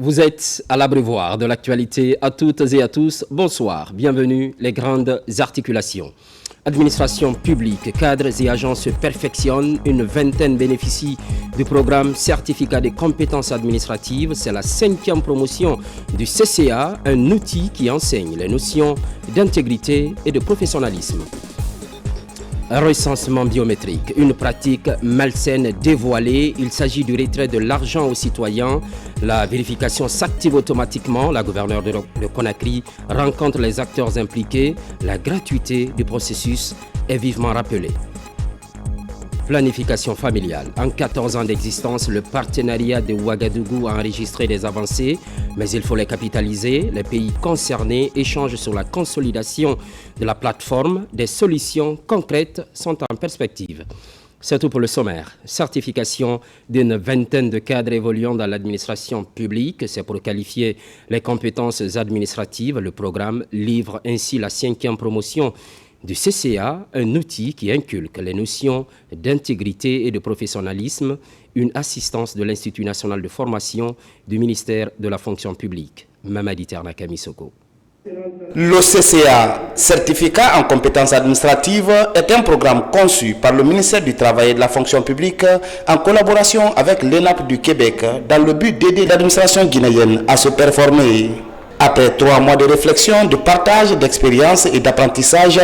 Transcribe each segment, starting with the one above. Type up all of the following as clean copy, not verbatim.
Vous êtes à l'abreuvoir de l'actualité à toutes et à tous. Bonsoir, bienvenue les grandes articulations. Administration publique, cadres et agents se perfectionnent. Une vingtaine bénéficient du programme Certificat des compétences administratives. C'est la 5e promotion du CCA, un outil qui enseigne les notions d'intégrité et de professionnalisme. Recensement biométrique, une pratique malsaine dévoilée. Il s'agit du retrait de l'argent aux citoyens. La vérification s'active automatiquement. La gouverneure de Conakry rencontre les acteurs impliqués. La gratuité du processus est vivement rappelée. Planification familiale. En 14 ans d'existence, le partenariat de Ouagadougou a enregistré des avancées, mais il faut les capitaliser. Les pays concernés échangent sur la consolidation de la plateforme. Des solutions concrètes sont en perspective. C'est tout pour le sommaire. Certification d'une vingtaine de cadres évoluant dans l'administration publique. C'est pour qualifier les compétences administratives. Le programme livre ainsi la 5e promotion du CCA, un outil qui inculque les notions d'intégrité et de professionnalisme, une assistance de l'Institut national de formation du ministère de la fonction publique. Mamadi Ternakami Soko. Le CCA, Certificat en compétences administratives, est un programme conçu par le ministère du Travail et de la fonction publique en collaboration avec l'ENAP du Québec dans le but d'aider l'administration guinéenne à se performer. Après 3 mois de réflexion, de partage d'expériences et d'apprentissage,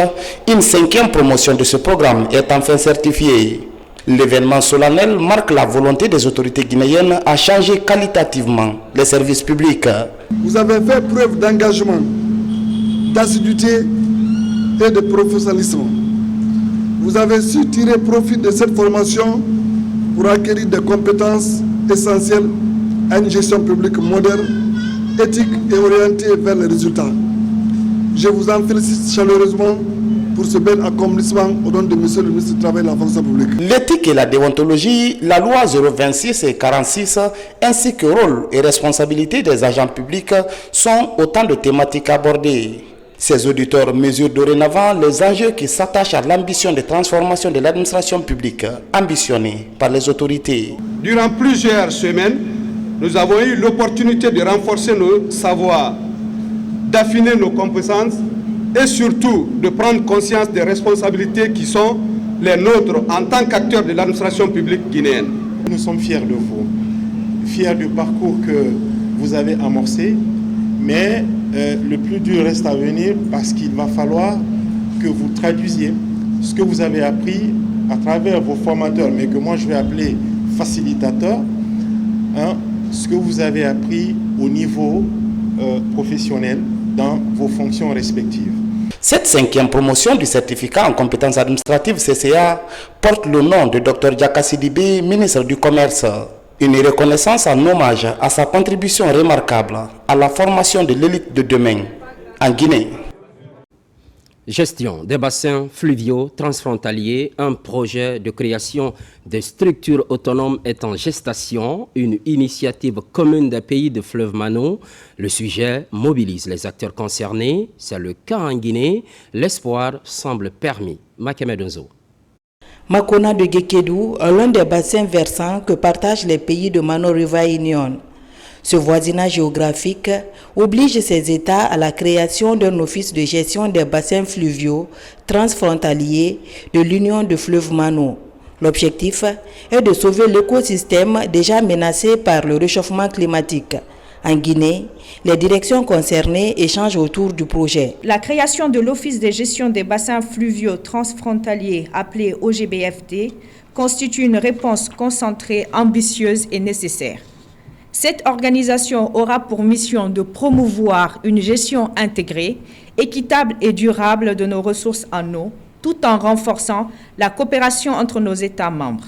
une 5e promotion de ce programme est enfin certifiée. L'événement solennel marque la volonté des autorités guinéennes à changer qualitativement les services publics. Vous avez fait preuve d'engagement, d'assiduité et de professionnalisme. Vous avez su tirer profit de cette formation pour acquérir des compétences essentielles à une gestion publique moderne, éthique et orientée vers les résultats. Je vous en félicite chaleureusement pour ce bel accomplissement au nom de Monsieur le ministre du Travail et de la fonction publique. L'éthique et la déontologie, la loi 026 et 46, ainsi que rôle et responsabilité des agents publics sont autant de thématiques abordées. Ces auditeurs mesurent dorénavant les enjeux qui s'attachent à l'ambition de transformation de l'administration publique ambitionnée par les autorités. Durant plusieurs semaines, nous avons eu l'opportunité de renforcer nos savoirs, d'affiner nos compétences et surtout de prendre conscience des responsabilités qui sont les nôtres en tant qu'acteurs de l'administration publique guinéenne. Nous sommes fiers de vous, fiers du parcours que vous avez amorcé, mais le plus dur reste à venir parce qu'il va falloir que vous traduisiez ce que vous avez appris à travers vos formateurs, mais que moi je vais appeler facilitateurs, ce que vous avez appris au niveau professionnel dans vos fonctions respectives. Cette 5e promotion du certificat en compétences administratives CCA porte le nom de Dr Diaka Sidibé, ministre du Commerce. Une reconnaissance en hommage à sa contribution remarquable à la formation de l'élite de demain en Guinée. Gestion des bassins fluviaux transfrontaliers, un projet de création de structures autonomes est en gestation, une initiative commune des pays de fleuve Mano. Le sujet mobilise les acteurs concernés, c'est le cas en Guinée, l'espoir semble permis. Makemedonzo. Makona de Gekedou est l'un des bassins versants que partagent les pays de Mano River Union. Ce voisinage géographique oblige ces États à la création d'un office de gestion des bassins fluviaux transfrontaliers de l'Union de fleuve Mano. L'objectif est de sauver l'écosystème déjà menacé par le réchauffement climatique. En Guinée, les directions concernées échangent autour du projet. La création de l'Office de gestion des bassins fluviaux transfrontaliers, appelé OGBFT, constitue une réponse concentrée, ambitieuse et nécessaire. Cette organisation aura pour mission de promouvoir une gestion intégrée, équitable et durable de nos ressources en eau, tout en renforçant la coopération entre nos États membres.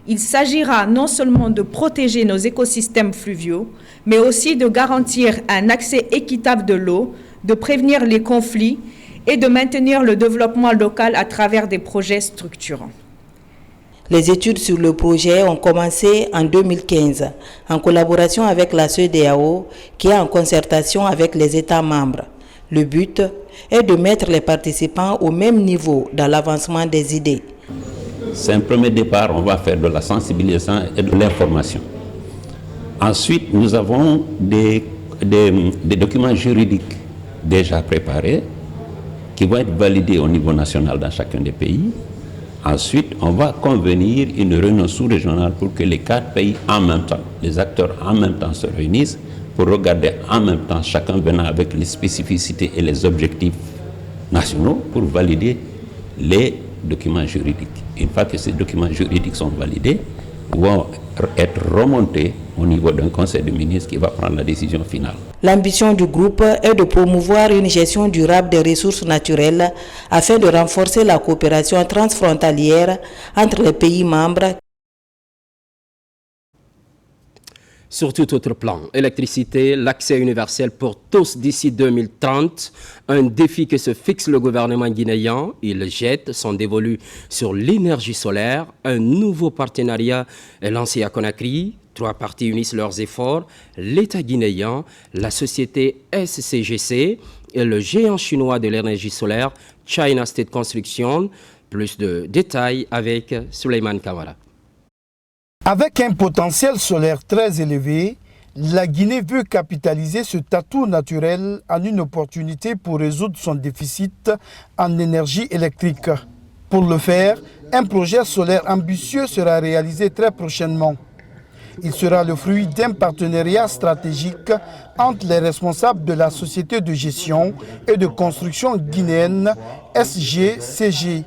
Il s'agira non seulement de protéger nos écosystèmes fluviaux, mais aussi de garantir un accès équitable de l'eau, de prévenir les conflits et de maintenir le développement local à travers des projets structurants. Les études sur le projet ont commencé en 2015 en collaboration avec la CEDEAO qui est en concertation avec les États membres. Le but est de mettre les participants au même niveau dans l'avancement des idées. C'est un premier départ, on va faire de la sensibilisation et de l'information. Ensuite, nous avons des documents juridiques déjà préparés qui vont être validés au niveau national dans chacun des pays. Ensuite, on va convenir une réunion sous-régionale pour que les 4 pays en même temps, les acteurs en même temps se réunissent pour regarder en même temps, chacun venant avec les spécificités et les objectifs nationaux pour valider les documents juridiques. Une fois que ces documents juridiques sont validés, vont être remontés au niveau d'un conseil de ministres qui va prendre la décision finale. L'ambition du groupe est de promouvoir une gestion durable des ressources naturelles afin de renforcer la coopération transfrontalière entre les pays membres. Sur tout autre plan, électricité, l'accès universel pour tous d'ici 2030, un défi que se fixe le gouvernement guinéen. Il jette son dévolu sur l'énergie solaire. Un nouveau partenariat est lancé à Conakry. 3 parties unissent leurs efforts, l'État guinéen, la société SCGC et le géant chinois de l'énergie solaire, China State Construction. Plus de détails avec Suleiman Kamara. Avec un potentiel solaire très élevé, la Guinée veut capitaliser ce atout naturel en une opportunité pour résoudre son déficit en énergie électrique. Pour le faire, un projet solaire ambitieux sera réalisé très prochainement. Il sera le fruit d'un partenariat stratégique entre les responsables de la société de gestion et de construction guinéenne SGCG.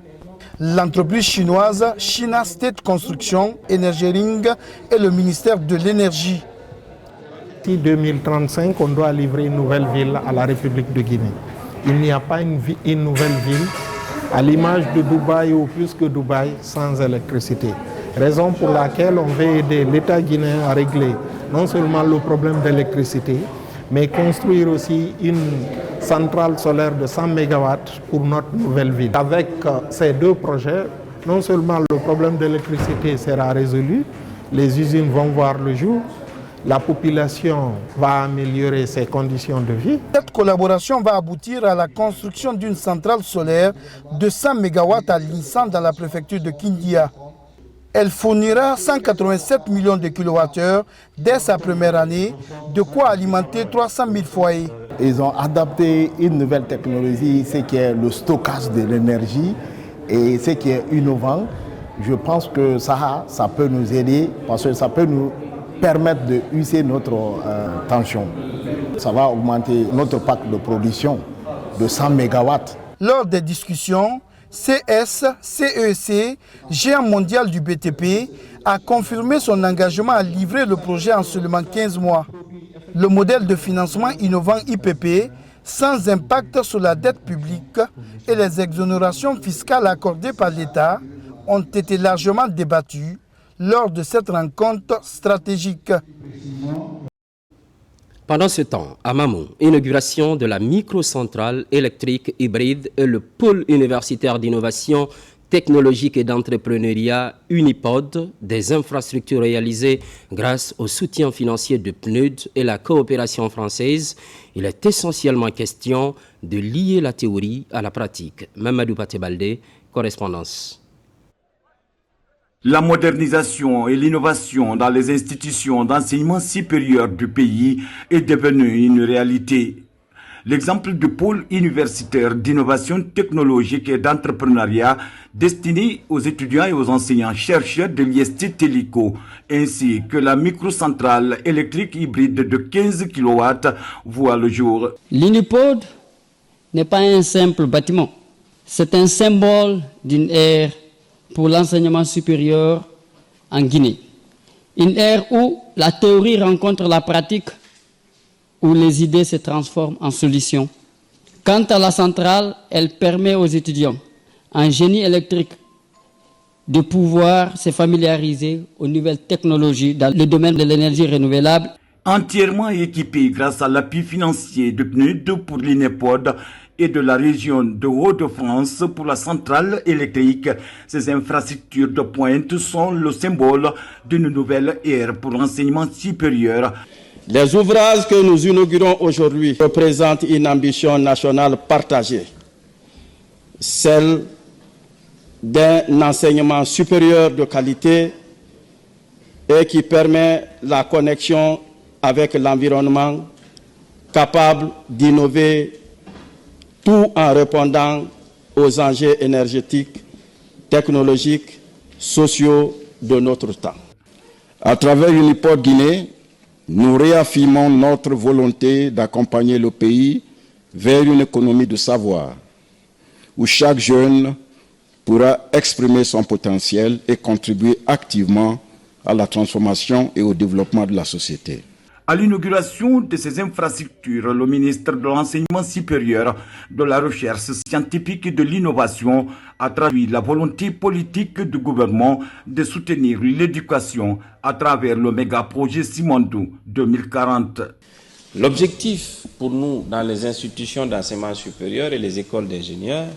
L'entreprise chinoise China State Construction, Energering et le ministère de l'Énergie. D'ici 2035, on doit livrer une nouvelle ville à la République de Guinée. Il n'y a pas une nouvelle ville à l'image de Dubaï ou plus que Dubaï sans électricité. Raison pour laquelle on veut aider l'État guinéen à régler non seulement le problème d'électricité, mais construire aussi une centrale solaire de 100 MW pour notre nouvelle ville. Avec ces 2 projets, non seulement le problème d'électricité sera résolu, les usines vont voir le jour, la population va améliorer ses conditions de vie. Cette collaboration va aboutir à la construction d'une centrale solaire de 100 MW à Linsan dans la préfecture de Kindia. Elle fournira 187 millions de kWh dès sa première année, de quoi alimenter 300 000 foyers. Ils ont adapté une nouvelle technologie, ce qui est le stockage de l'énergie et ce qui est innovant. Je pense que ça peut nous aider parce que ça peut nous permettre de hausser notre tension. Ça va augmenter notre parc de production de 100 MW. Lors des discussions, CEC, géant mondial du BTP, a confirmé son engagement à livrer le projet en seulement 15 mois. Le modèle de financement innovant IPP, sans impact sur la dette publique et les exonérations fiscales accordées par l'État, ont été largement débattus lors de cette rencontre stratégique. Pendant ce temps, à Mamou, inauguration de la microcentrale électrique hybride et le pôle universitaire d'innovation technologique et d'entrepreneuriat Unipod, des infrastructures réalisées grâce au soutien financier de PNUD et la coopération française. Il est essentiellement question de lier la théorie à la pratique. Mamadou Patebalde, correspondance. La modernisation et l'innovation dans les institutions d'enseignement supérieur du pays est devenue une réalité. L'exemple du pôle universitaire d'innovation technologique et d'entrepreneuriat destiné aux étudiants et aux enseignants-chercheurs de l'IST Télico, ainsi que la microcentrale électrique hybride de 15 kW voit le jour. L'Unipod n'est pas un simple bâtiment, c'est un symbole d'une ère pour l'enseignement supérieur en Guinée. Une ère où la théorie rencontre la pratique, où les idées se transforment en solutions. Quant à la centrale, elle permet aux étudiants en génie électrique de pouvoir se familiariser aux nouvelles technologies dans le domaine de l'énergie renouvelable. Entièrement équipée grâce à l'appui financier de PNUD pour l'INEPOD et de la région de Hauts-de-France pour la centrale électrique, ces infrastructures de pointe sont le symbole d'une nouvelle ère pour l'enseignement supérieur. Les ouvrages que nous inaugurons aujourd'hui représentent une ambition nationale partagée, celle d'un enseignement supérieur de qualité et qui permet la connexion avec l'environnement, capable d'innover tout en répondant aux enjeux énergétiques, technologiques, sociaux de notre temps. À travers Uniport Guinée, nous réaffirmons notre volonté d'accompagner le pays vers une économie de savoir, où chaque jeune pourra exprimer son potentiel et contribuer activement à la transformation et au développement de la société. À l'inauguration de ces infrastructures, le ministre de l'Enseignement supérieur, de la Recherche scientifique et de l'Innovation a traduit la volonté politique du gouvernement de soutenir l'éducation à travers le méga-projet Simandou 2040. L'objectif pour nous dans les institutions d'enseignement supérieur et les écoles d'ingénieurs,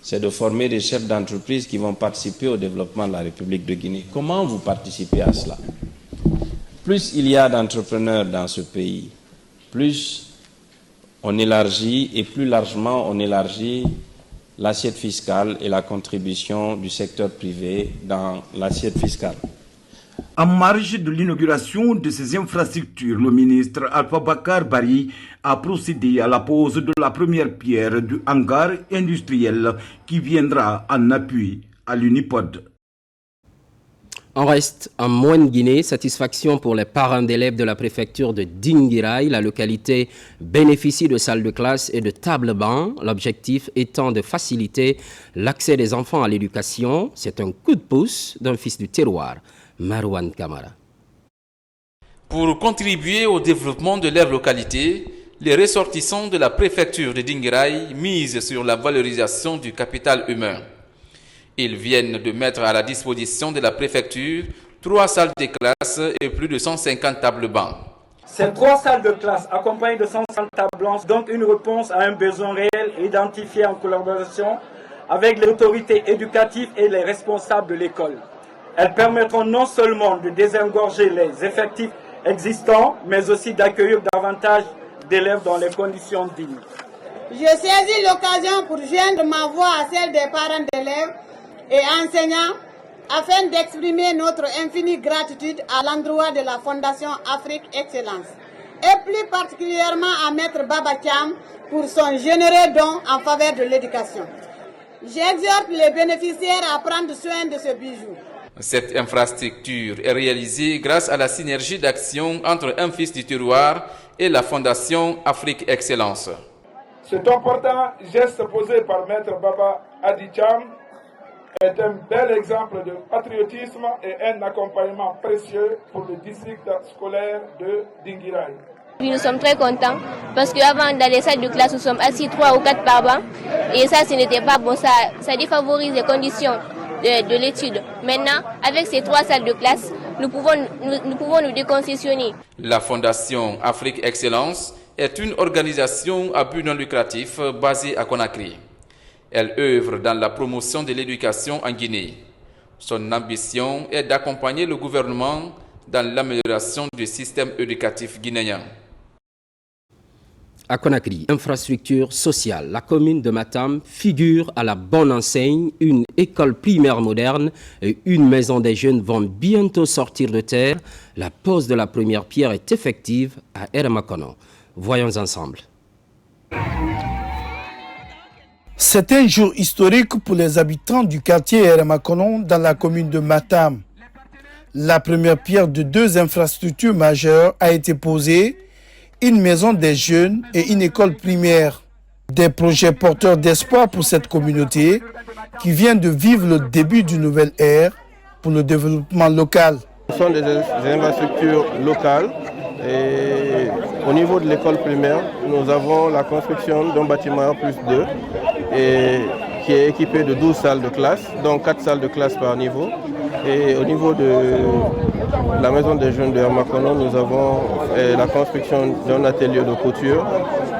c'est de former des chefs d'entreprise qui vont participer au développement de la République de Guinée. Comment vous participez à cela? Plus il y a d'entrepreneurs dans ce pays, plus on élargit et plus largement on élargit l'assiette fiscale et la contribution du secteur privé dans l'assiette fiscale. En marge de l'inauguration de ces infrastructures, le ministre Alpha Bakar Bari a procédé à la pose de la première pierre du hangar industriel qui viendra en appui à l'Unipod. On reste en Moyenne-Guinée. Satisfaction pour les parents d'élèves de la préfecture de Dinguiraye. La localité bénéficie de salles de classe et de tables-bancs. L'objectif étant de faciliter l'accès des enfants à l'éducation. C'est un coup de pouce d'un fils du terroir, Marwan Kamara. Pour contribuer au développement de leur localité, les ressortissants de la préfecture de Dinguiraye misent sur la valorisation du capital humain. Ils viennent de mettre à la disposition de la préfecture 3 salles de classe et plus de 150 tables-bancs. Ces 3 salles de classe accompagnées de 150 tables-bancs donnent une réponse à un besoin réel identifié en collaboration avec les autorités éducatives et les responsables de l'école. Elles permettront non seulement de désengorger les effectifs existants, mais aussi d'accueillir davantage d'élèves dans les conditions dignes. Je saisis l'occasion pour joindre ma voix à celle des parents d'élèves et enseignants afin d'exprimer notre infinie gratitude à l'endroit de la Fondation Afrique Excellence et plus particulièrement à Maître Baba Thiam pour son généreux don en faveur de l'éducation. J'exhorte les bénéficiaires à prendre soin de ce bijou. Cette infrastructure est réalisée grâce à la synergie d'action entre un fils du terroir et la Fondation Afrique Excellence. Cet important geste posé par Maître Baba Adicham est un bel exemple de patriotisme et un accompagnement précieux pour le district scolaire de Dinguiraye. Nous sommes très contents parce qu'avant dans les salles de classe nous sommes assis 3 ou 4 par banc et ça ce n'était pas bon, ça défavorise les conditions de l'étude. Maintenant avec ces 3 salles de classe nous pouvons nous déconcessionner. La Fondation Afrique Excellence est une organisation à but non lucratif basée à Conakry. Elle œuvre dans la promotion de l'éducation en Guinée. Son ambition est d'accompagner le gouvernement dans l'amélioration du système éducatif guinéen. À Conakry, infrastructure sociale. La commune de Matam figure à la bonne enseigne. Une école primaire moderne et une maison des jeunes vont bientôt sortir de terre. La pose de la première pierre est effective à Ermakono. Voyons ensemble. C'est un jour historique pour les habitants du quartier Ermakono dans la commune de Matam. La première pierre de 2 infrastructures majeures a été posée, une maison des jeunes et une école primaire. Des projets porteurs d'espoir pour cette communauté qui vient de vivre le début d'une nouvelle ère pour le développement local. Ce sont des infrastructures locales et au niveau de l'école primaire, nous avons la construction d'un bâtiment plus 2 et qui est équipé de 12 salles de classe, donc 4 salles de classe par niveau. Et au niveau de la maison des jeunes de Ermakono, nous avons la construction d'un atelier de couture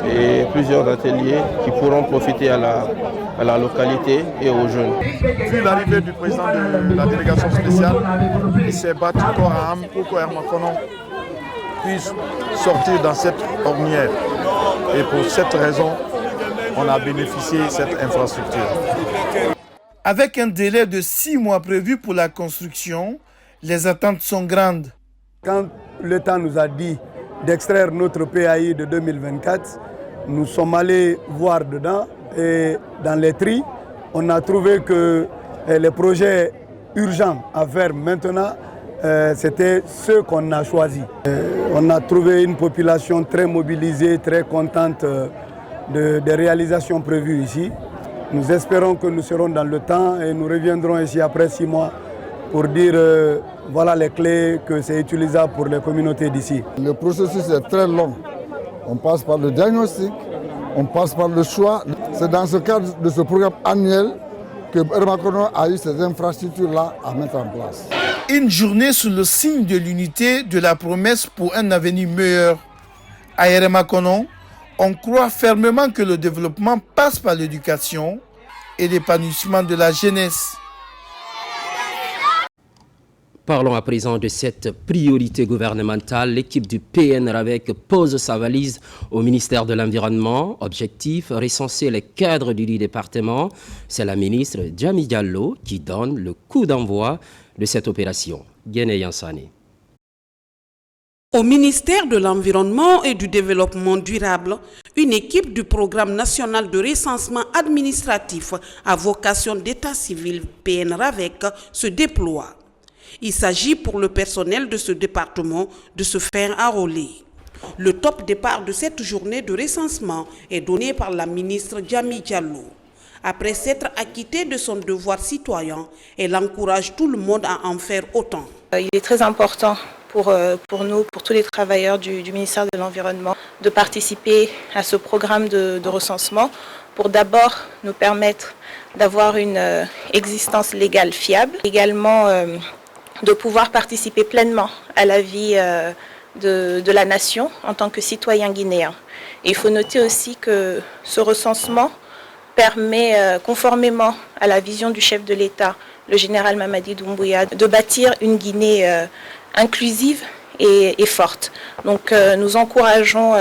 et plusieurs ateliers qui pourront profiter à la localité et aux jeunes. Vu l'arrivée du président de la délégation spéciale, il s'est battu corps à âme pour que Ermakono puisse sortir dans cette ornière. Et pour cette raison, on a bénéficié de cette infrastructure. Avec un délai de 6 mois prévu pour la construction, Les attentes sont grandes. Quand l'État nous a dit d'extraire notre PAI de 2024, nous sommes allés voir dedans et dans les tris, on a trouvé que les projets urgents à faire maintenant, c'était ceux qu'on a choisis. On a trouvé une population très mobilisée, très contente des réalisations prévues ici. Nous espérons que nous serons dans le temps et nous reviendrons ici après 6 mois pour dire voilà les clés que c'est utilisable pour les communautés d'ici. Le processus est très long. On passe par le diagnostic, on passe par le choix. C'est dans ce cadre de ce programme annuel que Hermakono a eu ces infrastructures-là à mettre en place. Une journée sous le signe de l'unité, de la promesse pour un avenir meilleur. À Hermakono, on croit fermement que le développement passe par l'éducation et l'épanouissement de la jeunesse. Parlons à présent de cette priorité gouvernementale. L'équipe du PNRAVEC pose sa valise au ministère de l'Environnement. Objectif, recenser les cadres du département. C'est la ministre Djami Diallo qui donne le coup d'envoi de cette opération. Guéné Yansane. Au ministère de l'Environnement et du Développement durable, une équipe du Programme national de recensement administratif à vocation d'état civil PNRAVEC se déploie. Il s'agit pour le personnel de ce département de se faire enrôler. Le top départ de cette journée de recensement est donné par la ministre Djami Diallo. Après s'être acquittée de son devoir citoyen, elle encourage tout le monde à en faire autant. Il est très important pour nous, pour tous les travailleurs du ministère de l'Environnement, de participer à ce programme de recensement pour d'abord nous permettre d'avoir une existence légale fiable, également de pouvoir participer pleinement à la vie de la nation en tant que citoyen guinéen. Et il faut noter aussi que ce recensement permet, conformément à la vision du chef de l'État, le général Mamadi Doumbouya, de bâtir une Guinée inclusive et forte. Donc nous encourageons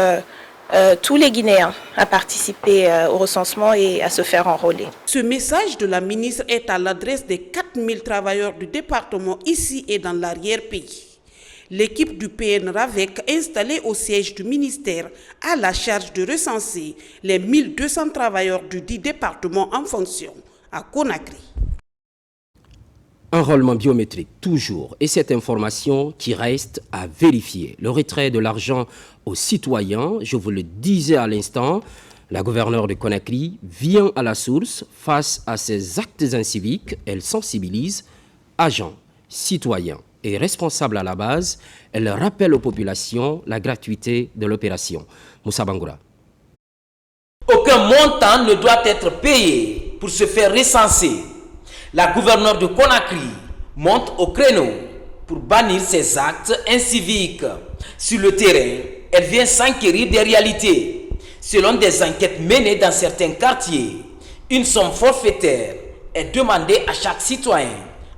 tous les Guinéens à participer au recensement et à se faire enrôler. Ce message de la ministre est à l'adresse des 4000 travailleurs du département ici et dans l'arrière-pays. L'équipe du PNRAVEC installée au siège du ministère a la charge de recenser les 1200 travailleurs du dit département en fonction à Conakry. Enrôlement biométrique, toujours. Et cette information qui reste à vérifier. Le retrait de l'argent aux citoyens, je vous le disais à l'instant, la gouverneure de Conakry vient à la source face à ces actes inciviques. Elle sensibilise agents, citoyens et responsables à la base. Elle rappelle aux populations la gratuité de l'opération. Moussa Bangoura. Aucun montant ne doit être payé pour se faire recenser. La gouverneure de Conakry monte au créneau pour bannir ces actes inciviques. Sur le terrain, elle vient s'enquérir des réalités. Selon des enquêtes menées dans certains quartiers, une somme forfaitaire est demandée à chaque citoyen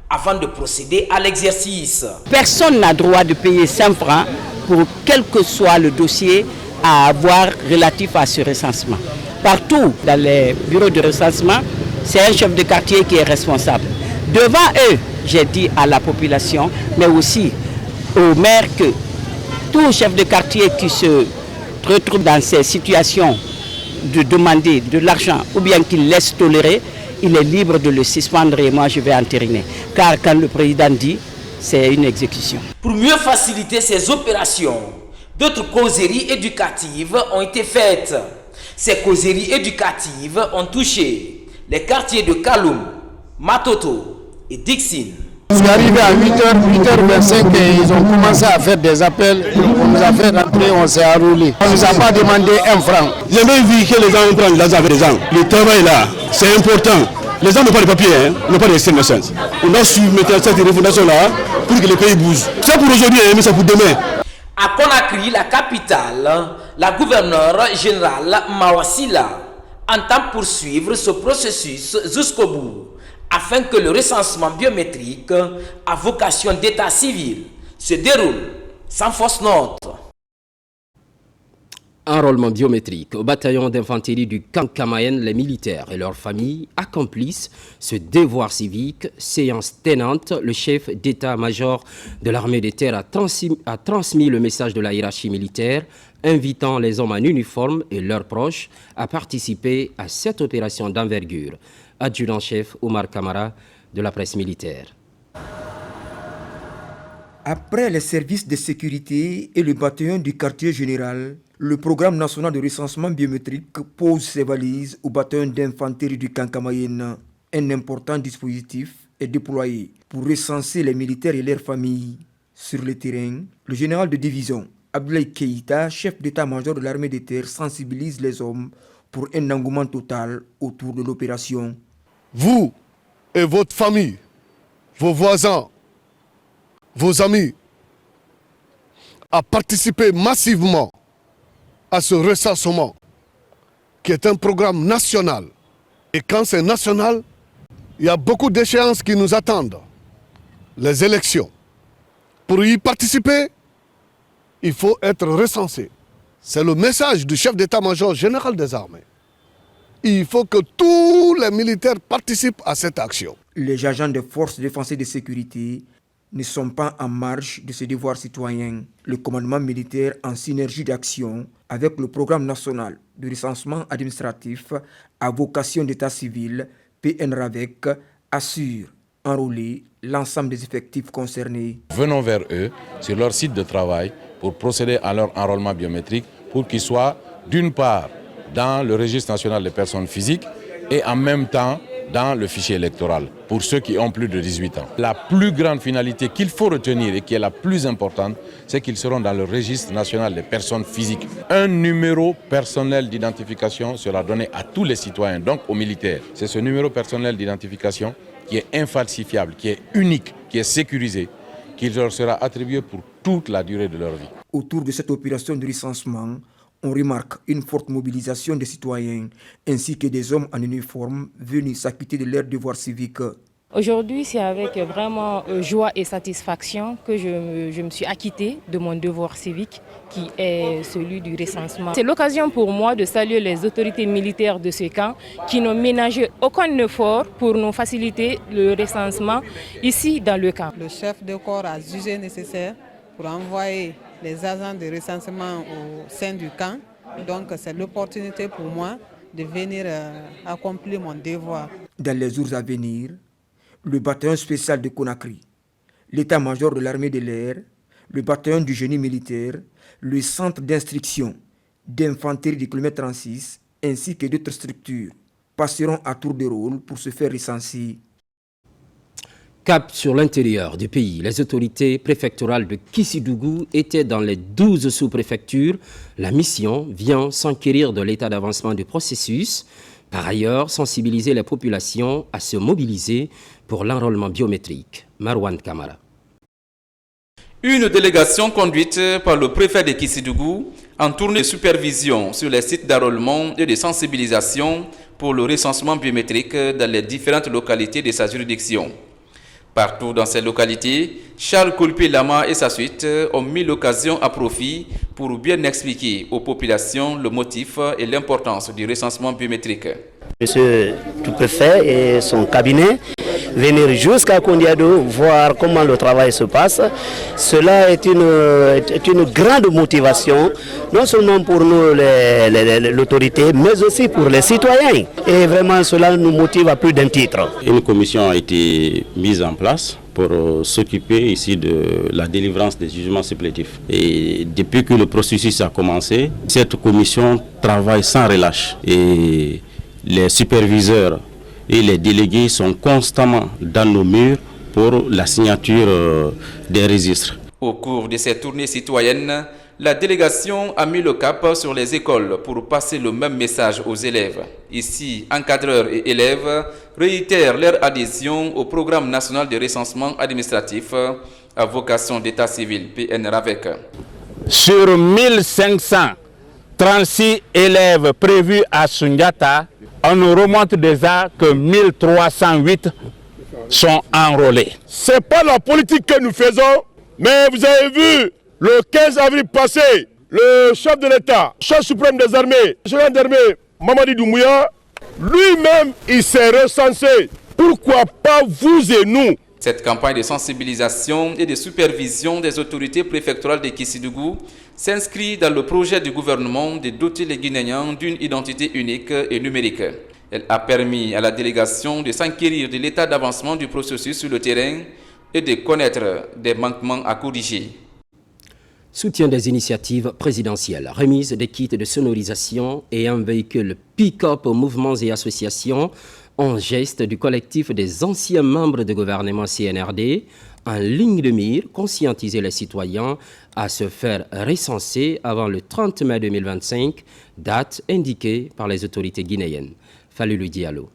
avant de procéder à l'exercice. Personne n'a droit de payer 5 francs pour quel que soit le dossier à avoir relatif à ce recensement. Partout dans les bureaux de recensement, c'est un chef de quartier qui est responsable. Devant eux, j'ai dit à la population, mais aussi aux maires, que tout chef de quartier qui se retrouve dans ces situations de demander de l'argent ou bien qu'il laisse tolérer, il est libre de le suspendre et moi je vais entériner. Car quand le président dit, c'est une exécution. Pour mieux faciliter ces opérations, d'autres causeries éducatives ont été faites. Ces causeries éducatives ont touché les quartiers de Kaloum, Matoto et Dixine. Je suis arrivé à 8h25 et ils ont commencé à faire des appels. On nous a fait rentrer, on s'est enrôlé. On ne nous a pas demandé 1 franc. J'ai même vu que les gens prennent l'argent avec les gens. Le travail là, c'est important. Les gens n'ont pas de papier, n'ont pas de naissance. On doit mettre cette refondation là pour que le pays bouge. C'est pour aujourd'hui, mais c'est pour demain. À Conakry, la capitale, la gouverneure générale Mawasila entend poursuivre ce processus jusqu'au bout, afin que le recensement biométrique à vocation d'état civil se déroule sans fausse note. Enrôlement biométrique. Au bataillon d'infanterie du Kankamayen, les militaires et leurs familles accomplissent ce devoir civique. Séance tenante, le chef d'état-major de l'armée de terre a transmis le message de la hiérarchie militaire, invitant les hommes en uniforme et leurs proches à participer à cette opération d'envergure. Adjudant-chef Omar Kamara de la presse militaire. Après les services de sécurité et le bataillon du quartier général, le programme national de recensement biométrique pose ses valises au bataillon d'infanterie du Kankamayen. Un important dispositif est déployé pour recenser les militaires et leurs familles. Sur le terrain, le général de division Abdoulaye Keïta, chef d'état-major de l'armée de terre, sensibilise les hommes pour un engouement total autour de l'opération. Vous et votre famille, vos voisins, vos amis, à participer massivement à ce recensement qui est un programme national. Et quand c'est national, il y a beaucoup d'échéances qui nous attendent. Les élections. Pour y participer, il faut être recensé. C'est le message du chef d'état-major général des armées. Il faut que tous les militaires participent à cette action. Les agents des forces de défense et de sécurité ne sont pas en marge de ce devoir citoyen. Le commandement militaire, en synergie d'action avec le programme national de recensement administratif à vocation d'état civil, PNRAVEC, assure enrôler l'ensemble des effectifs concernés. Venons vers eux sur leur site de travail pour procéder à leur enrôlement biométrique pour qu'ils soient d'une part dans le registre national des personnes physiques et en même temps dans le fichier électoral pour ceux qui ont plus de 18 ans. La plus grande finalité qu'il faut retenir et qui est la plus importante, c'est qu'ils seront dans le registre national des personnes physiques. Un numéro personnel d'identification sera donné à tous les citoyens, donc aux militaires. C'est ce numéro personnel d'identification qui est infalsifiable, qui est unique, qui est sécurisé, qui leur sera attribué pour toute la durée de leur vie. Autour de cette opération de recensement, on remarque une forte mobilisation des citoyens ainsi que des hommes en uniforme venus s'acquitter de leurs devoirs civiques. Aujourd'hui, c'est avec vraiment joie et satisfaction que je me suis acquittée de mon devoir civique qui est celui du recensement. C'est l'occasion pour moi de saluer les autorités militaires de ce camp qui n'ont ménagé aucun effort pour nous faciliter le recensement ici dans le camp. Le chef de corps a jugé nécessaire pour envoyer les agents de recensement au sein du camp. Donc c'est l'opportunité pour moi de venir accomplir mon devoir. Dans les jours à venir, le bataillon spécial de Conakry, l'état-major de l'armée de l'air, le bataillon du génie militaire, le centre d'instruction d'infanterie du kilomètre 36 ainsi que d'autres structures passeront à tour de rôle pour se faire recenser. Cap sur l'intérieur du pays, les autorités préfectorales de Kissidougou étaient dans les 12 sous-préfectures. La mission vient s'enquérir de l'état d'avancement du processus. Par ailleurs, sensibiliser les populations à se mobiliser pour l'enrôlement biométrique. Marwan Kamara. Une délégation conduite par le préfet de Kissidougou en tournée de supervision sur les sites d'enrôlement et de sensibilisation pour le recensement biométrique dans les différentes localités de sa juridiction. Partout dans ces localités, Charles Koulpi Lama et sa suite ont mis l'occasion à profit pour bien expliquer aux populations le motif et l'importance du recensement biométrique. Monsieur le préfet et son cabinet venir jusqu'à Kondiado voir comment le travail se passe. Cela est une grande motivation, non seulement pour nous, l'autorité, mais aussi pour les citoyens. Et vraiment, cela nous motive à plus d'un titre. Une commission a été mise en place pour s'occuper ici de la délivrance des jugements supplétifs. Et depuis que le processus a commencé, cette commission travaille sans relâche. Et les superviseurs et les délégués sont constamment dans nos murs pour la signature des registres. Au cours de cette tournée citoyenne, la délégation a mis le cap sur les écoles pour passer le même message aux élèves. Ici, encadreurs et élèves réitèrent leur adhésion au programme national de recensement administratif à vocation d'état civil, PNRAVEC. Sur 1536 élèves prévus à Sundiata, on nous remonte déjà que 1308 sont enrôlés. Ce n'est pas la politique que nous faisons, mais vous avez vu, le 15 avril passé, le chef de l'État, chef suprême des armées, général d'armée Mamadi Doumbouya, lui-même, il s'est recensé. Pourquoi pas vous et nous? Cette campagne de sensibilisation et de supervision des autorités préfectorales de Kissidougou s'inscrit dans le projet du gouvernement de doter les Guinéens d'une identité unique et numérique. Elle a permis à la délégation de s'enquérir de l'état d'avancement du processus sur le terrain et de connaître des manquements à corriger. Soutien des initiatives présidentielles, remise des kits de sonorisation et un véhicule pick-up aux mouvements et associations en geste du collectif des anciens membres du gouvernement CNRD, en ligne de mire, conscientiser les citoyens à se faire recenser avant le 30 mai 2025, date indiquée par les autorités guinéennes. Falilou Diallo.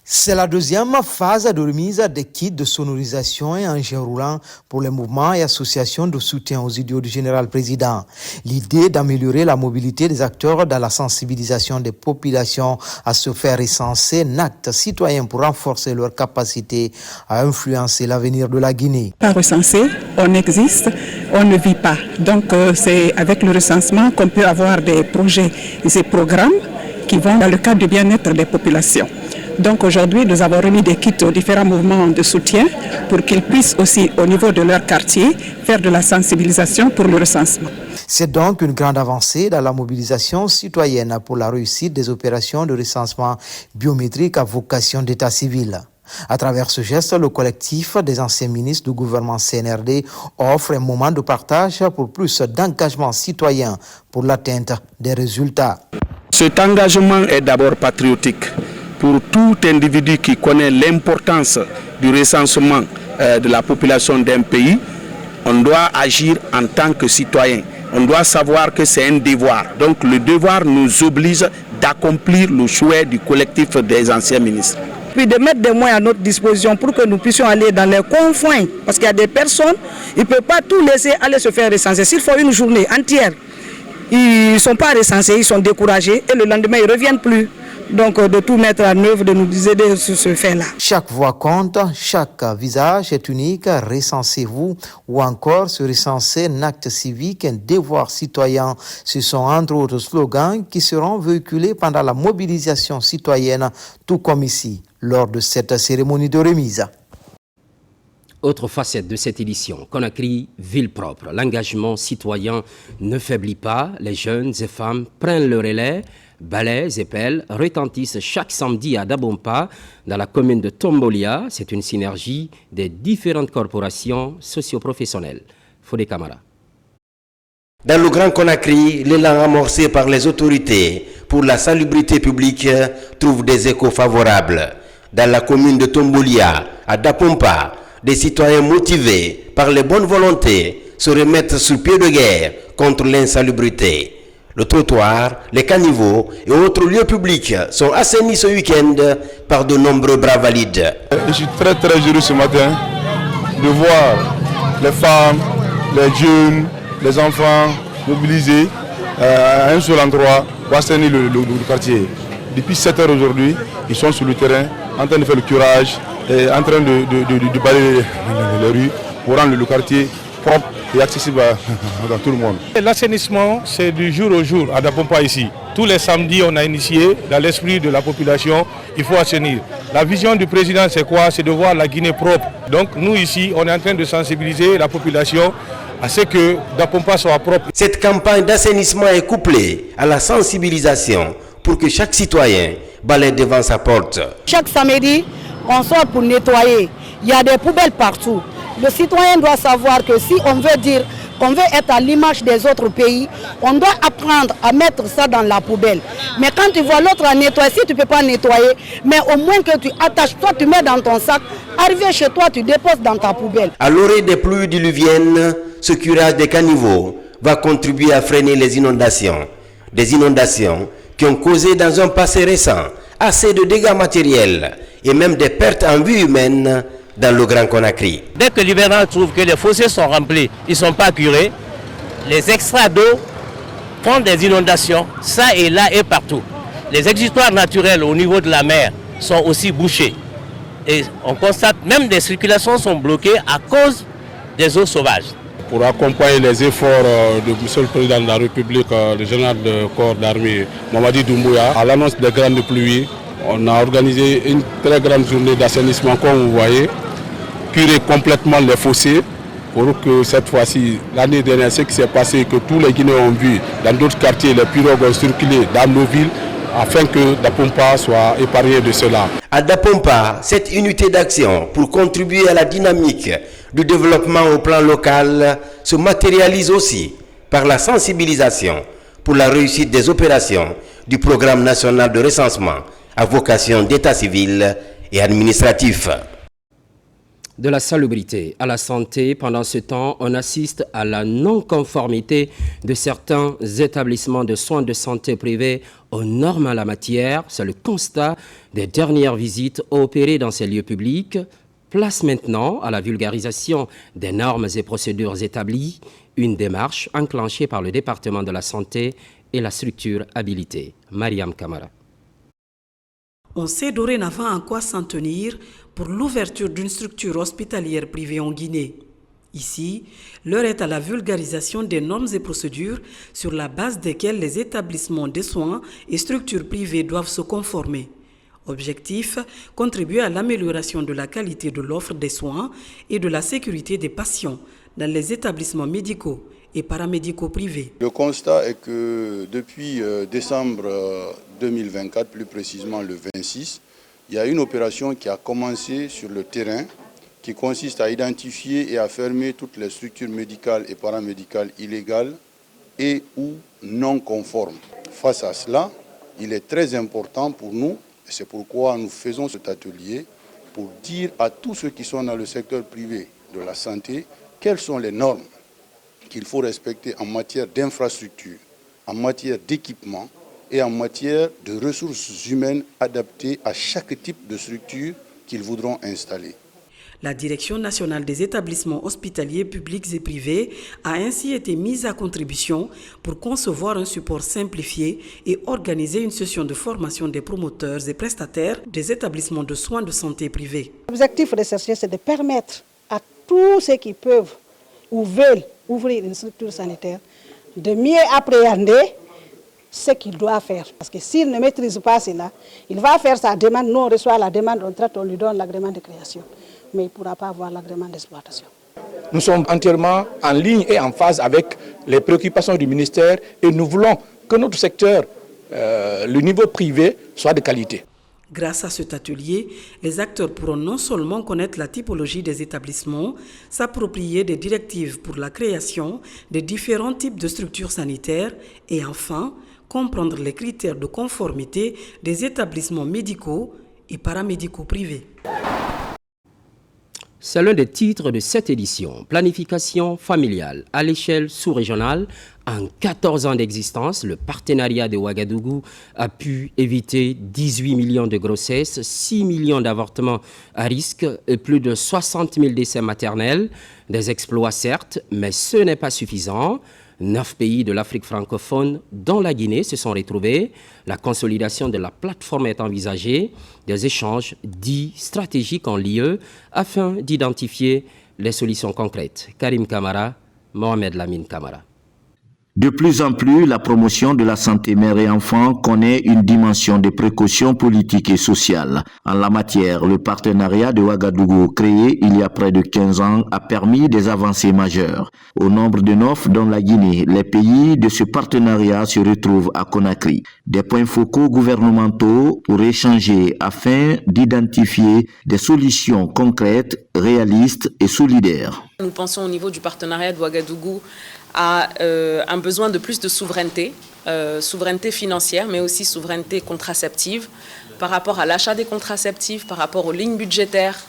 C'est la deuxième phase de remise des kits de sonorisation et engins roulants pour les mouvements et associations de soutien aux idéaux du général président. L'idée d'améliorer la mobilité des acteurs dans la sensibilisation des populations à se faire recenser, un acte citoyen pour renforcer leur capacité à influencer l'avenir de la Guinée. Pas recensé, on existe, on ne vit pas. Donc c'est avec le recensement qu'on peut avoir des projets et des programmes qui vont dans le cadre du bien-être des populations. Donc aujourd'hui, nous avons remis des kits aux différents mouvements de soutien pour qu'ils puissent aussi, au niveau de leur quartier, faire de la sensibilisation pour le recensement. C'est donc une grande avancée dans la mobilisation citoyenne pour la réussite des opérations de recensement biométrique à vocation d'état civil. À travers ce geste, le collectif des anciens ministres du gouvernement CNRD offre un moment de partage pour plus d'engagement citoyen pour l'atteinte des résultats. Cet engagement est d'abord patriotique. Pour tout individu qui connaît l'importance du recensement de la population d'un pays, on doit agir en tant que citoyen. On doit savoir que c'est un devoir. Donc le devoir nous oblige d'accomplir le souhait du collectif des anciens ministres. Puis de mettre des moyens à notre disposition pour que nous puissions aller dans les confins. Parce qu'il y a des personnes, ils ne peuvent pas tout laisser aller se faire recenser. S'il faut une journée entière, ils ne sont pas recensés, ils sont découragés et le lendemain, ils ne reviennent plus. Donc de tout mettre en œuvre, de nous aider sur ce fait-là. Chaque voix compte, chaque visage est unique, recensez-vous ou encore se recenser, un acte civique, un devoir citoyen. Ce sont entre autres slogans qui seront véhiculés pendant la mobilisation citoyenne, tout comme ici, lors de cette cérémonie de remise. Autre facette de cette édition, Conakry, ville propre. L'engagement citoyen ne faiblit pas, les jeunes et femmes prennent le relais. Balais et pelles retentissent chaque samedi à Dabompa, dans la commune de Tombolia. C'est une synergie des différentes corporations socio-professionnelles. Fodé Camara. Dans le Grand Conakry, l'élan amorcé par les autorités pour la salubrité publique trouve des échos favorables. Dans la commune de Tombolia, à Dapompa, des citoyens motivés par les bonnes volontés se remettent sur pied de guerre contre l'insalubrité. Le trottoir, les caniveaux et autres lieux publics sont assainis ce week-end par de nombreux bras valides. Je suis très heureux ce matin de voir les femmes, les jeunes, les enfants mobilisés à un seul endroit pour assainir le quartier. Depuis 7 heures aujourd'hui, ils sont sur le terrain en train de faire le curage et en train de balayer les rues pour rendre le quartier propre et accessible à tout le monde. L'assainissement, c'est du jour au jour à Dapompa ici. Tous les samedis, on a initié dans l'esprit de la population, il faut assainir. La vision du président, c'est quoi? C'est de voir la Guinée propre. Donc nous ici, on est en train de sensibiliser la population à ce que Dapompa soit propre. Cette campagne d'assainissement est couplée à la sensibilisation pour que chaque citoyen balaye devant sa porte. Chaque samedi, on sort pour nettoyer. Il y a des poubelles partout. Le citoyen doit savoir que si on veut dire qu'on veut être à l'image des autres pays, on doit apprendre à mettre ça dans la poubelle. Mais quand tu vois l'autre à nettoyer, si tu ne peux pas nettoyer, mais au moins que tu attaches, toi tu mets dans ton sac, arrivé chez toi, tu déposes dans ta poubelle. À l'orée des pluies diluviennes, ce curage des caniveaux va contribuer à freiner les inondations. Des inondations qui ont causé dans un passé récent assez de dégâts matériels et même des pertes en vie humaine dans le Grand Conakry. Dès que l'hivernal trouve que les fossés sont remplis, ils ne sont pas curés, les extraits d'eau font des inondations, ça et là et partout. Les exutoires naturels au niveau de la mer sont aussi bouchés. Et on constate même des circulations sont bloquées à cause des eaux sauvages. pour accompagner les efforts de M. le Président de la République, le général de corps d'armée Mamadi Doumbouya. À l'annonce des grandes pluies, on a organisé une très grande journée d'assainissement, comme vous voyez, curer complètement les fossés pour que cette fois-ci, l'année dernière, ce qui s'est passé, que tous les Guinéens ont vu dans d'autres quartiers, les pirogues ont circulé dans nos villes, afin que Dapompa soit épargné de cela. À Dapompa, cette unité d'action pour contribuer à la dynamique du développement au plan local se matérialise aussi par la sensibilisation pour la réussite des opérations du programme national de recensement à vocation d'état civil et administratif. De la salubrité à la santé, pendant ce temps, on assiste à la non-conformité de certains établissements de soins de santé privés aux normes en la matière. C'est le constat des dernières visites opérées dans ces lieux publics. Place maintenant à la vulgarisation des normes et procédures établies, une démarche enclenchée par le département de la santé et la structure habilitée. Mariam Kamara. On sait dorénavant à quoi s'en tenir pour l'ouverture d'une structure hospitalière privée en Guinée. Ici, l'heure est à la vulgarisation des normes et procédures sur la base desquelles les établissements de soins et structures privées doivent se conformer. Objectif, contribuer à l'amélioration de la qualité de l'offre des soins et de la sécurité des patients dans les établissements médicaux et paramédicaux privés. Le constat est que depuis décembre 2024, plus précisément le 26, il y a une opération qui a commencé sur le terrain qui consiste à identifier et à fermer toutes les structures médicales et paramédicales illégales et ou non conformes. Face à cela, il est très important pour nous, et c'est pourquoi nous faisons cet atelier, pour dire à tous ceux qui sont dans le secteur privé de la santé quelles sont les normes qu'il faut respecter en matière d'infrastructure, en matière d'équipement et en matière de ressources humaines adaptées à chaque type de structure qu'ils voudront installer. La Direction nationale des établissements hospitaliers publics et privés a ainsi été mise à contribution pour concevoir un support simplifié et organiser une session de formation des promoteurs et prestataires des établissements de soins de santé privés. L'objectif recherché, c'est de permettre à tous ceux qui peuvent ou veulent ouvrir une structure sanitaire de mieux appréhender ce qu'il doit faire. Parce que s'il ne maîtrise pas cela, il va faire sa demande, nous on reçoit la demande, on traite, on lui donne l'agrément de création. Mais il ne pourra pas avoir l'agrément d'exploitation. Nous sommes entièrement en ligne et en phase avec les préoccupations du ministère et nous voulons que notre secteur, le niveau privé, soit de qualité. Grâce à cet atelier, les acteurs pourront non seulement connaître la typologie des établissements, s'approprier des directives pour la création des différents types de structures sanitaires et enfin comprendre les critères de conformité des établissements médicaux et paramédicaux privés. C'est l'un des titres de cette édition, Planification familiale à l'échelle sous-régionale. En 14 ans d'existence, le partenariat de Ouagadougou a pu éviter 18 millions de grossesses, 6 millions d'avortements à risque et plus de 60 000 décès maternels. Des exploits certes, mais ce n'est pas suffisant. 9 pays de l'Afrique francophone, dont la Guinée, se sont retrouvés. La consolidation de la plateforme est envisagée. Des échanges dits stratégiques ont lieu afin d'identifier les solutions concrètes. Karim Kamara, Mohamed Lamine Kamara. De plus en plus, la promotion de la santé mère et enfant connaît une dimension de précaution politique et sociale. En la matière, le partenariat de Ouagadougou, créé il y a près de 15 ans, a permis des avancées majeures. Au nombre de 9 dans la Guinée, les pays de ce partenariat se retrouvent à Conakry. Des points focaux gouvernementaux pour échanger afin d'identifier des solutions concrètes, réalistes et solidaires. Nous pensons au niveau du partenariat de Ouagadougou à un besoin de plus de souveraineté, souveraineté financière, mais aussi souveraineté contraceptive, par rapport à l'achat des contraceptifs, par rapport aux lignes budgétaires,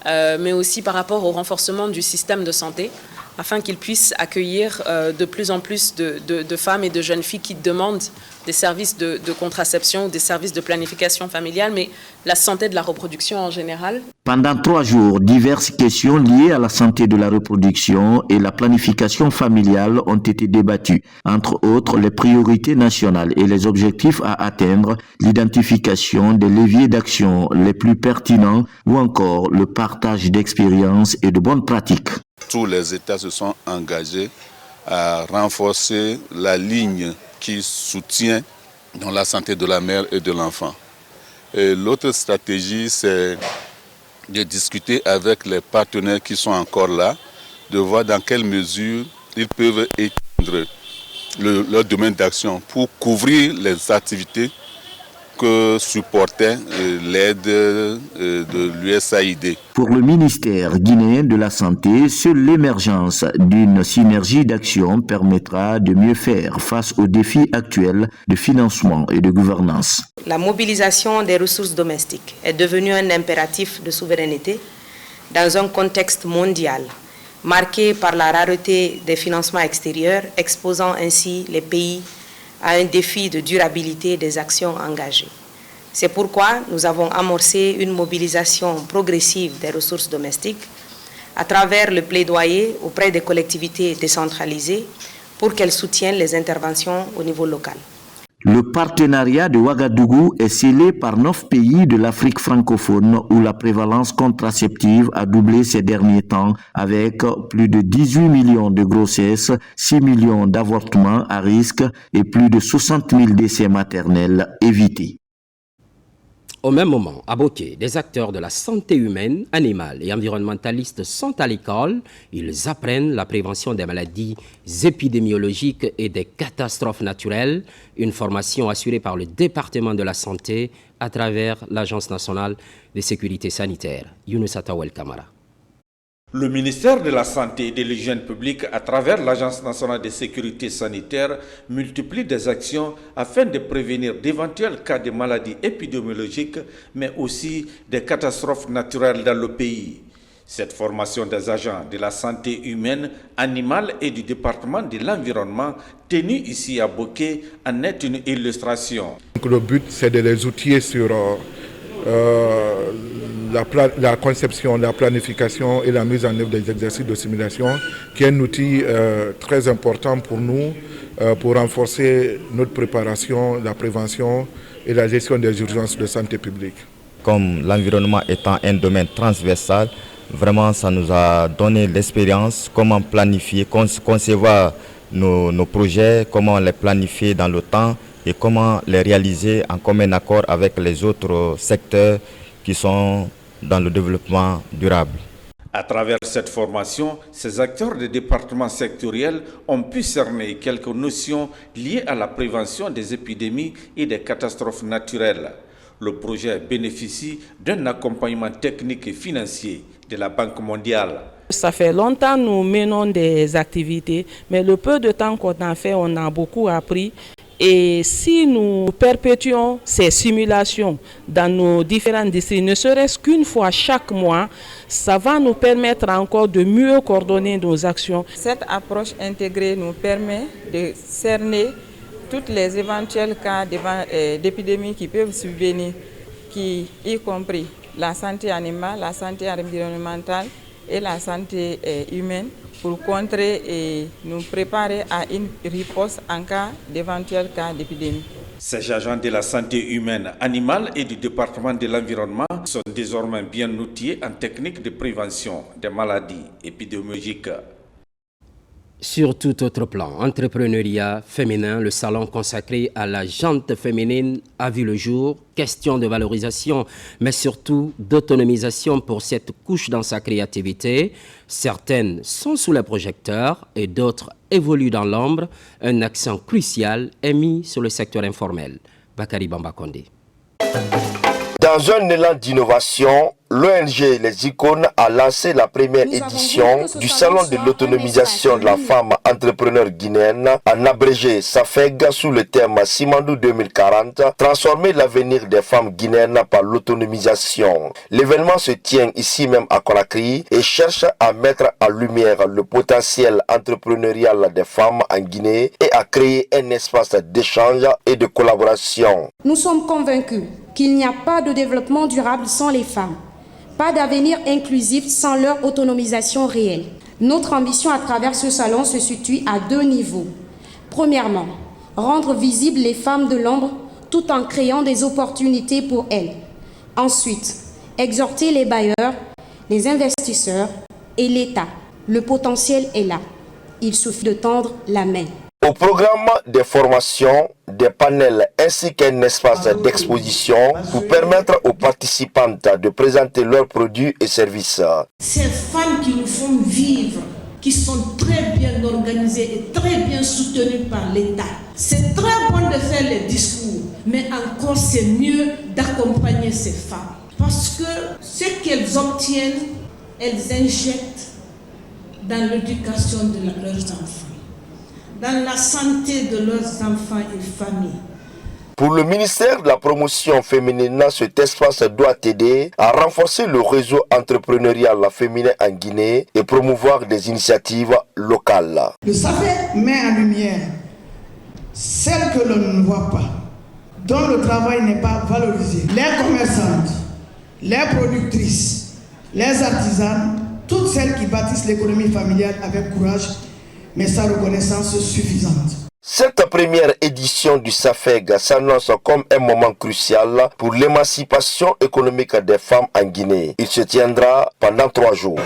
mais aussi par rapport au renforcement du système de santé, afin qu'ils puissent accueillir de plus en plus de femmes et de jeunes filles qui demandent des services de contraception, des services de planification familiale, mais la santé de la reproduction en général. Pendant 3 jours, diverses questions liées à la santé de la reproduction et la planification familiale ont été débattues. Entre autres, les priorités nationales et les objectifs à atteindre, l'identification des leviers d'action les plus pertinents ou encore le partage d'expériences et de bonnes pratiques. tous les États se sont engagés à renforcer la ligne qui soutient dans la santé de la mère et de l'enfant. L'autre stratégie, c'est de discuter avec les partenaires qui sont encore là, de voir dans quelle mesure ils peuvent étendre leur domaine d'action pour couvrir les activités que supportait l'aide de l'USAID. Pour le ministère guinéen de la Santé, seule l'émergence d'une synergie d'action permettra de mieux faire face aux défis actuels de financement et de gouvernance. La mobilisation des ressources domestiques est devenue un impératif de souveraineté dans un contexte mondial marqué par la rareté des financements extérieurs, exposant ainsi les pays à un défi de durabilité des actions engagées. C'est pourquoi nous avons amorcé une mobilisation progressive des ressources domestiques à travers le plaidoyer auprès des collectivités décentralisées pour qu'elles soutiennent les interventions au niveau local. Le partenariat de Ouagadougou est scellé par 9 pays de l'Afrique francophone où la prévalence contraceptive a doublé ces derniers temps avec plus de 18 millions de grossesses, 6 millions d'avortements à risque et plus de 60 000 décès maternels évités. Au même moment, à Boké, des acteurs de la santé humaine, animale et environnementalistes sont à l'école. Ils apprennent la prévention des maladies épidémiologiques et des catastrophes naturelles. Une formation assurée par le département de la santé à travers l'Agence nationale de sécurité sanitaire. Younous Atawel Kamara. Le ministère de la Santé et de l'Hygiène publique, à travers l'Agence nationale de sécurité sanitaire, multiplie des actions afin de prévenir d'éventuels cas de maladies épidémiologiques, mais aussi des catastrophes naturelles dans le pays. Cette formation des agents de la santé humaine, animale et du département de l'environnement, tenue ici à Boké, en est une illustration. Le but, c'est de les outiller sur la conception, la planification et la mise en œuvre des exercices de simulation, qui est un outil très important pour nous, pour renforcer notre préparation, la prévention et la gestion des urgences de santé publique. Comme l'environnement étant un domaine transversal, vraiment ça nous a donné l'expérience, comment planifier, concevoir nos projets, comment les planifier dans le temps et comment les réaliser en commun accord avec les autres secteurs qui sont dans le développement durable. À travers cette formation, ces acteurs des départements sectoriels ont pu cerner quelques notions liées à la prévention des épidémies et des catastrophes naturelles. Le projet bénéficie d'un accompagnement technique et financier de la Banque mondiale. Ça fait longtemps que nous menons des activités, mais le peu de temps qu'on a fait, on a beaucoup appris. Et si nous perpétuons ces simulations dans nos différents districts, ne serait-ce qu'une fois chaque mois, ça va nous permettre encore de mieux coordonner nos actions. Cette approche intégrée nous permet de cerner tous les éventuels cas d'épidémie qui peuvent subvenir, y compris la santé animale, la santé environnementale et la santé humaine, pour contrer et nous préparer à une riposte en cas d'éventuels cas d'épidémie. Ces agents de la santé humaine, animale et du département de l'environnement sont désormais bien outillés en technique de prévention des maladies épidémiologiques. Sur tout autre plan, entrepreneuriat féminin, le salon consacré à la gente féminine a vu le jour. Question de valorisation, mais surtout d'autonomisation pour cette couche dans sa créativité. Certaines sont sous les projecteurs et d'autres évoluent dans l'ombre. Un accent crucial est mis sur le secteur informel. Bakary Bamba Kondé. Dans un élan d'innovation, l'ONG Les Icônes a lancé la première édition du Salon de l'autonomisation de la femme entrepreneur guinéenne, en abrégé SAFEG, sous le thème Simandou 2040, transformer l'avenir des femmes guinéennes par l'autonomisation. L'événement se tient ici même à Conakry et cherche à mettre en lumière le potentiel entrepreneurial des femmes en Guinée et à créer un espace d'échange et de collaboration. Nous sommes convaincus qu'il n'y a pas de développement durable sans les femmes. Pas d'avenir inclusif sans leur autonomisation réelle. Notre ambition à travers ce salon se situe à 2 niveaux. Premièrement, rendre visibles les femmes de l'ombre tout en créant des opportunités pour elles. Ensuite, exhorter les bailleurs, les investisseurs et l'État. Le potentiel est là. Il suffit de tendre la main. Au programme des formations, des panels ainsi qu'un espace d'exposition pour permettre aux participantes de présenter leurs produits et services. Ces femmes qui nous font vivre, qui sont très bien organisées et très bien soutenues par l'État. C'est très bon de faire les discours, mais encore c'est mieux d'accompagner ces femmes. Parce que ce qu'elles obtiennent, elles injectent dans l'éducation de leurs enfants, dans la santé de leurs enfants et familles. Pour le ministère de la Promotion féminine, cet espace doit aider à renforcer le réseau entrepreneurial féminin en Guinée et promouvoir des initiatives locales. Le SAFE met en lumière celles que l'on ne voit pas, dont le travail n'est pas valorisé. Les commerçantes, les productrices, les artisanes, toutes celles qui bâtissent l'économie familiale avec courage, mais sans reconnaissance suffisante. Cette première édition du SAFEG s'annonce comme un moment crucial pour l'émancipation économique des femmes en Guinée. Il se tiendra pendant 3 jours.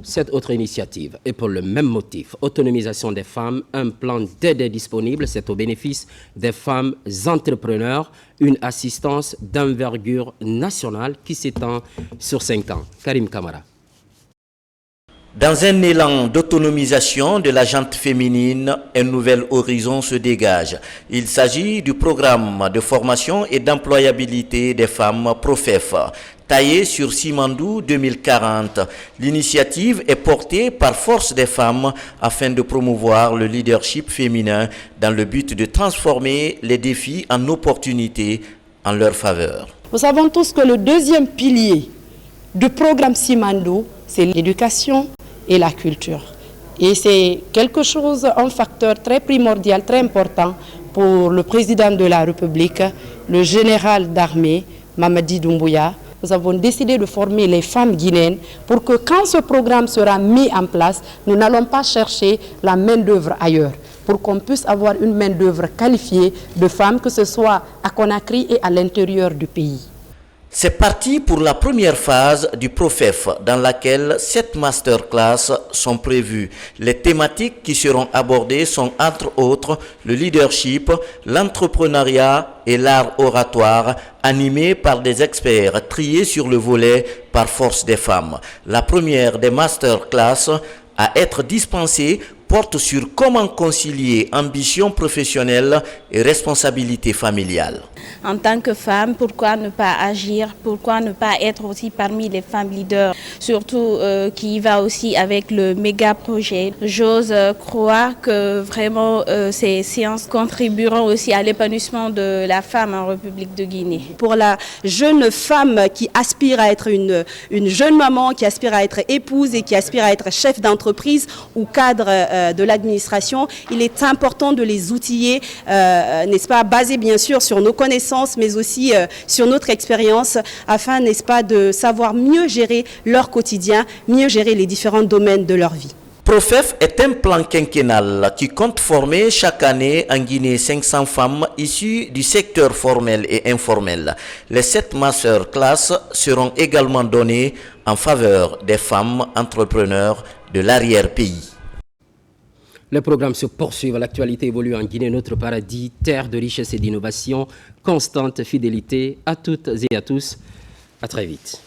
Cette autre initiative est pour le même motif, autonomisation des femmes, un plan d'aide est disponible, c'est au bénéfice des femmes entrepreneurs, une assistance d'envergure nationale qui s'étend sur 5 ans. Karim Kamara. Dans un élan d'autonomisation de la gente féminine, un nouvel horizon se dégage. Il s'agit du programme de formation et d'employabilité des femmes PROFEF, taillé sur Simandou 2040. L'initiative est portée par Force des femmes afin de promouvoir le leadership féminin dans le but de transformer les défis en opportunités en leur faveur. Nous savons tous que le deuxième pilier du programme Simandou, c'est l'éducation et la culture. Et c'est quelque chose, un facteur très primordial, très important pour le président de la République, le général d'armée, Mamadi Doumbouya. Nous avons décidé de former les femmes guinéennes pour que quand ce programme sera mis en place, nous n'allons pas chercher la main-d'œuvre ailleurs, pour qu'on puisse avoir une main-d'œuvre qualifiée de femmes, que ce soit à Conakry et à l'intérieur du pays. C'est parti pour la première phase du PROFEF dans laquelle 7 masterclass sont prévues. Les thématiques qui seront abordées sont entre autres le leadership, l'entrepreneuriat et l'art oratoire, animés par des experts triés sur le volet par Force des femmes. La première des masterclass à être dispensée porte sur comment concilier ambition professionnelle et responsabilité familiale. En tant que femme, pourquoi ne pas agir, pourquoi ne pas être aussi parmi les femmes leaders, surtout qui va aussi avec le méga projet. J'ose croire que vraiment ces séances contribueront aussi à l'épanouissement de la femme en République de Guinée. Pour la jeune femme qui aspire à être une jeune maman, qui aspire à être épouse et qui aspire à être chef d'entreprise ou cadre de l'administration, il est important de les outiller, n'est-ce pas, basés bien sûr sur nos connaissances, mais aussi sur notre expérience, afin, n'est-ce pas, de savoir mieux gérer leur quotidien, mieux gérer les différents domaines de leur vie. PROFEF est un plan quinquennal qui compte former chaque année en Guinée 500 femmes issues du secteur formel et informel. Les 7 masterclass seront également données en faveur des femmes entrepreneurs de l'arrière-pays. Les programmes se poursuivent, l'actualité évolue en Guinée, notre paradis, terre de richesse et d'innovation, constante fidélité à toutes et à tous. À très vite.